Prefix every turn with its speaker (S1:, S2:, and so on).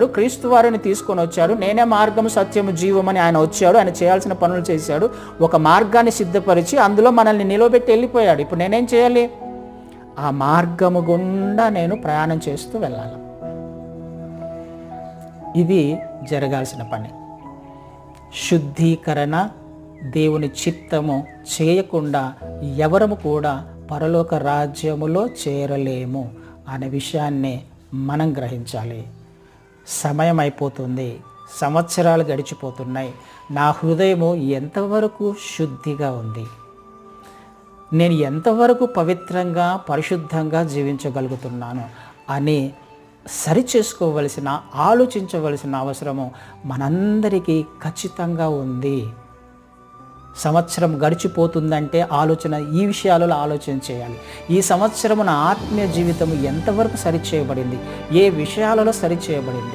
S1: క్రీస్తు వారిని తీసుకొని వచ్చాడు. నేనే మార్గము సత్యము జీవమని ఆయన వచ్చాడు. ఆయన చేయాల్సిన పనులు చేశాడు. ఒక మార్గాన్ని సిద్ధపరిచి అందులో మనల్ని నిలవబెట్టి వెళ్ళిపోయాడు. ఇప్పుడు నేనేం చేయాలి? ఆ మార్గము గుండా నేను ప్రయాణం చేస్తూ వెళ్ళాలి. ఇది జరగాల్సిన పని. శుద్ధీకరణ దేవుని చిత్తము చేయకుండా ఎవరము కూడా పరలోక రాజ్యములో చేరలేము అనే విషయాన్ని మనం గ్రహించాలి. సమయం అయిపోతుంది, సంవత్సరాలు గడిచిపోతున్నాయి. నా హృదయము ఎంతవరకు శుద్ధిగా ఉంది? నేను ఎంతవరకు పవిత్రంగా పరిశుద్ధంగా జీవించగలుగుతున్నాను అని సరిచేసుకోవలసిన, ఆలోచించవలసిన అవసరము మనందరికీ ఖచ్చితంగా ఉంది. సంవత్సరం గడిచిపోతుందంటే ఈ విషయాలలో ఆలోచన చేయాలి. ఈ సంవత్సరము నా ఆత్మీయ జీవితం ఎంతవరకు సరిచేయబడింది? ఏ విషయాలలో సరిచేయబడింది?